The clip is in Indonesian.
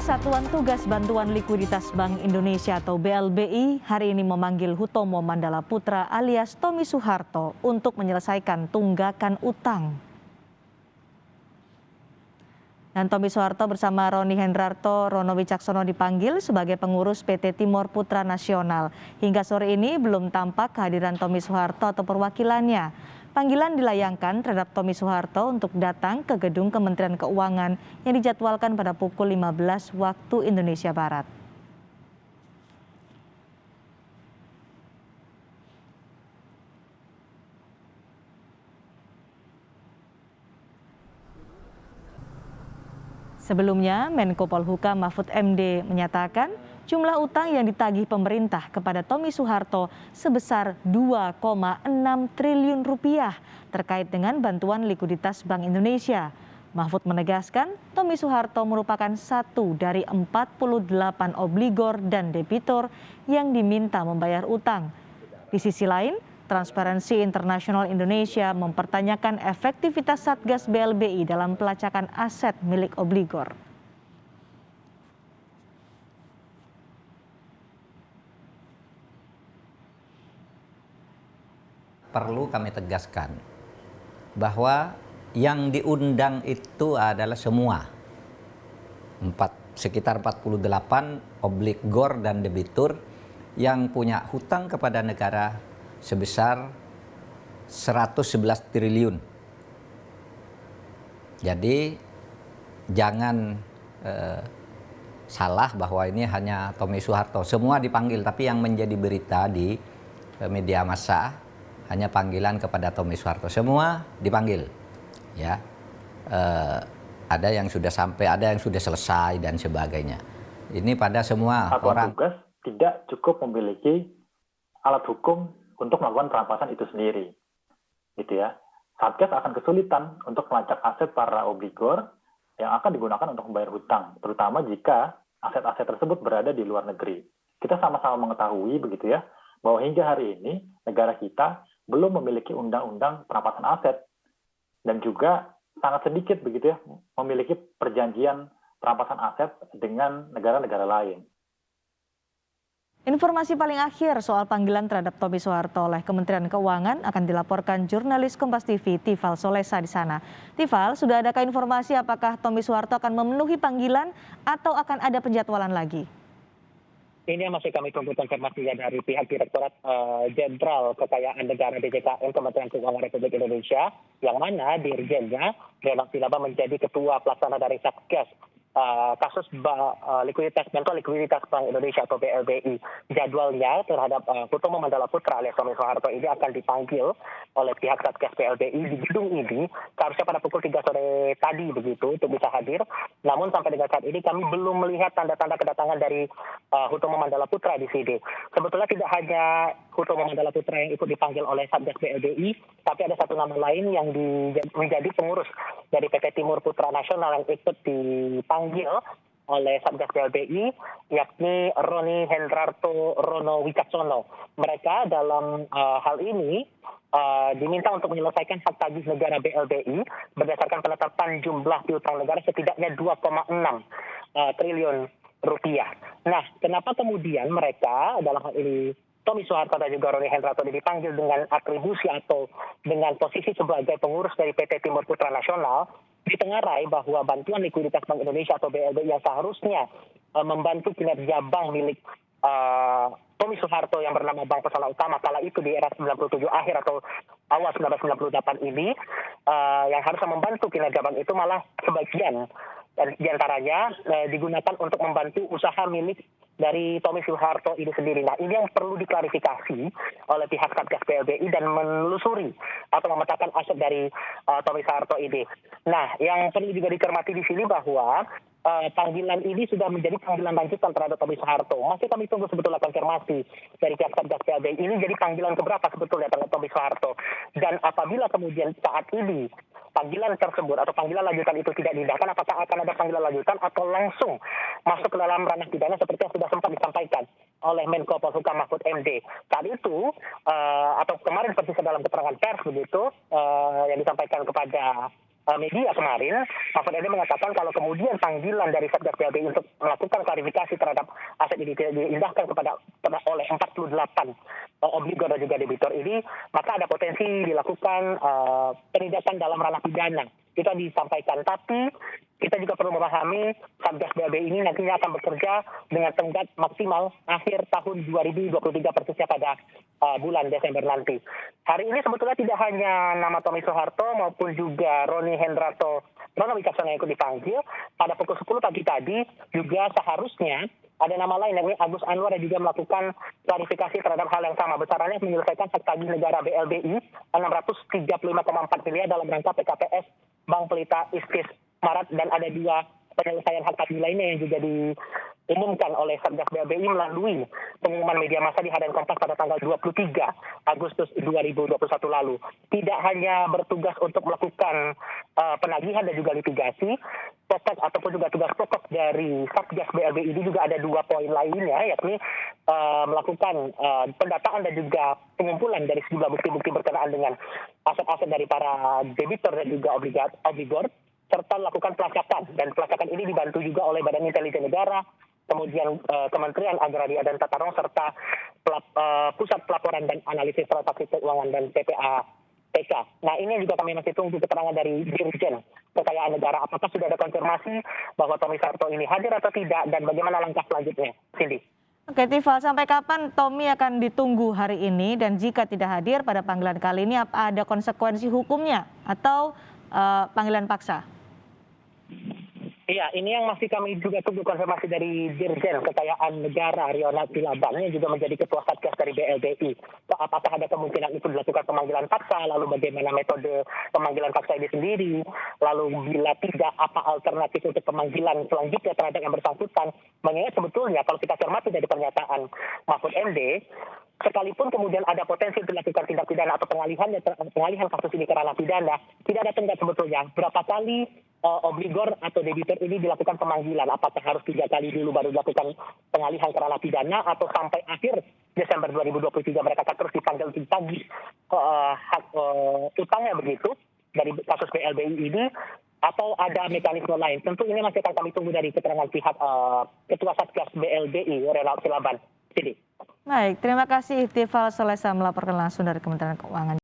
Satuan Tugas Bantuan Likuiditas Bank Indonesia atau BLBI hari ini memanggil Hutomo Mandala Putra alias Tommy Soeharto untuk menyelesaikan tunggakan utang. Dan Tommy Soeharto bersama Roni Hendrarto Rono Wicaksono dipanggil sebagai pengurus PT Timor Putra Nasional. Hingga sore ini belum tampak kehadiran Tommy Soeharto atau perwakilannya. Panggilan dilayangkan terhadap Tommy Soeharto untuk datang ke gedung Kementerian Keuangan yang dijadwalkan pada pukul 15 waktu Indonesia Barat. Sebelumnya, Menko Polhukam Mahfud MD menyatakan jumlah utang yang ditagih pemerintah kepada Tommy Soeharto sebesar 2,6 triliun rupiah terkait dengan bantuan likuiditas Bank Indonesia. Mahfud menegaskan Tommy Soeharto merupakan satu dari 48 obligor dan debitur yang diminta membayar utang. Di sisi lain, Transparansi Internasional Indonesia mempertanyakan efektivitas Satgas BLBI dalam pelacakan aset milik obligor. Perlu kami tegaskan bahwa yang diundang itu adalah semua sekitar 48 obligor dan debitur yang punya hutang kepada negara sebesar 111 triliun. Jadi jangan salah bahwa ini hanya Tommy Soeharto. Semua dipanggil, tapi yang menjadi berita di media massa hanya panggilan kepada Tommy Soeharto. Semua dipanggil, ya. Ada yang sudah sampai, ada yang sudah selesai dan sebagainya. Ini pada semua orang. Tugas tidak cukup memiliki alat hukum untuk melakukan perampasan itu sendiri, gitu ya. Satgas akan kesulitan untuk melacak aset para obligor yang akan digunakan untuk membayar hutang, terutama jika aset-aset tersebut berada di luar negeri. Kita sama-sama mengetahui, begitu ya, bahwa hingga hari ini negara kita belum memiliki undang-undang perampasan aset dan juga sangat sedikit, begitu ya, memiliki perjanjian perampasan aset dengan negara-negara lain. Informasi paling akhir soal panggilan terhadap Tommy Soeharto oleh Kementerian Keuangan akan dilaporkan jurnalis Kompas TV Tifal Solesa di sana. Tifal, sudah adakah informasi apakah Tommy Soeharto akan memenuhi panggilan atau akan ada penjadwalan lagi? Ini yang masih kami tunggu konfirmasi dari pihak Direktorat Jenderal Kekayaan Negara DJKN Kementerian Keuangan Republik Indonesia, yang mana dirjennya Renok Silaba menjadi ketua pelaksana dari Satgas kasus bantuan likuiditas Bank Indonesia atau BLBI. Jadwalnya terhadap Hutomo Mandala Putra alias Tommy Soeharto ini akan dipanggil oleh pihak Satgas BLBI di gedung ini seharusnya pada pukul 3 sore tadi begitu untuk bisa hadir. Namun sampai dengan saat ini kami belum melihat tanda-tanda kedatangan dari Hutomo Mandala Putra di sini. Sebetulnya tidak hanya Hutomo Mandala Putra yang ikut dipanggil oleh Satgas BLBI, tapi ada satu nama lain yang menjadi pengurus dari PT Timor Putra Nasional yang ikut dipanggil oleh Satgas BLBI, yakni Roni Hendrarto Rono Wicaksono. Mereka dalam hal ini diminta untuk menyelesaikan hak tagih negara BLBI berdasarkan penetapan jumlah piutang negara setidaknya 2,6 triliun rupiah. Nah, kenapa kemudian mereka dalam hal ini Tommy Soeharto dan juga Roni Hendrarto dipanggil dengan atribusi atau dengan posisi sebagai pengurus dari PT Timor Putra Nasional, ditengarai bahwa bantuan likuiditas Bank Indonesia atau BLBI yang seharusnya membantu kinerja bank milik Tommy Soeharto yang bernama Bank Pesona Utama kala itu di era 97 akhir atau awal 1998 ini, yang harusnya membantu kinerja bank itu malah sebagian diantaranya digunakan untuk membantu usaha milik dari Tommy Soeharto ini sendiri. Nah, ini yang perlu diklarifikasi oleh pihak Satgas BLBI dan menelusuri atau memetakan aset dari Tommy Soeharto ini. Nah, yang perlu juga dicermati di sini bahwa panggilan ini sudah menjadi panggilan lanjutan terhadap Tommy Soeharto. Masih kami tunggu sebetulnya konfirmasi dari pihak Satgas BLBI. Ini jadi panggilan keberapa sebetulnya terhadap Tommy Soeharto. Dan apabila kemudian saat ini panggilan tersebut atau panggilan lanjutan itu tidak diindahkan, apakah akan ada panggilan lanjutan atau langsung masuk ke dalam ranah pidana seperti yang sudah sempat disampaikan oleh Menko Polhukam Mahfud MD. Saat itu atau kemarin seperti dalam keterangan pers begitu yang disampaikan kepada media kemarin, Mahfud MD mengatakan kalau kemudian panggilan dari Satgas BLBI untuk melakukan klarifikasi terhadap aset ini tidak diindahkan oleh 48 obligor dan juga debitur ini, maka ada potensi dilakukan penindakan dalam ranah pidana. Itu disampaikan, tapi kita juga perlu memahami Satgas BLBI ini nantinya akan bekerja dengan tenggat maksimal akhir tahun 2023 persisnya pada bulan Desember nanti. Hari ini sebetulnya tidak hanya nama Tommy Soeharto maupun juga Roni Hendrato Rono Wicaksono yang ikut dipanggil. Pada pukul 10 pagi tadi juga seharusnya ada nama lain, yakni Agus Anwar yang juga melakukan klarifikasi terhadap hal yang sama. Besarannya menyelesaikan hak tagih negara BLBI 635,4 miliar dalam rangka PKPS Bank Pelita Iskis Marat, dan ada 2 penyelesaian hak tagih lainnya yang juga diumumkan oleh Satgas BLBI melalui pengumuman media massa di Harian Kompas pada tanggal 23 Agustus 2021 lalu. Tidak hanya bertugas untuk melakukan penagihan dan juga litigasi, pokok ataupun juga tugas pokok dari Satgas BLBI ini juga ada 2 poin lainnya, yakni melakukan pendataan dan juga pengumpulan dari sejumlah bukti-bukti berkenaan dengan aset-aset dari para debitur dan juga obligor, serta melakukan pelacakan. Dan pelacakan ini dibantu juga oleh Badan Intelijen Negara, kemudian Kementerian Agraria dan Tata Ruang, serta Pusat Pelaporan dan Analisis Transaksi Keuangan dan PPATK. Nah, ini juga kami masih tunggu keterangan dari Dirjen Kekayaan Negara. Apakah sudah ada konfirmasi bahwa Tommy Soeharto ini hadir atau tidak, dan bagaimana langkah selanjutnya? Cindy. Oke, Tifal, sampai kapan Tommy akan ditunggu hari ini, dan jika tidak hadir pada panggilan kali ini, apa ada konsekuensi hukumnya atau panggilan paksa? Iya, ini yang masih kami juga tunggu konfirmasi dari Dirjen Kekayaan Negara Riona Silaban yang juga menjadi ketua Satgas dari BLBI. Apakah ada kemungkinan itu dilakukan pemanggilan paksa, lalu bagaimana metode pemanggilan paksa ini sendiri, lalu bila tidak apa alternatif untuk pemanggilan selanjutnya terhadap yang bersangkutan. Mengingat sebetulnya kalau kita cermati dari pernyataan Mahfud MD, sekalipun kemudian ada potensi dilakukan tindak pidana atau pengalihan kasus ini ke ranah pidana, tidak ada tenggat sebetulnya berapa kali obligor atau debitur ini dilakukan pemanggilan. Apakah harus 3 kali dulu baru dilakukan pengalihan ke ranah pidana, atau sampai akhir Desember 2023 mereka akan terus dipanggil untuk tagih hak utangnya begitu dari kasus BLBI ini, atau ada mekanisme lain. Tentu ini masih akan kami tunggu dari keterangan pihak Ketua Satgas BLBI, Renald Silaban. Jadi. Baik, terima kasih Tifal Solesa melaporkan langsung dari Kementerian Keuangan.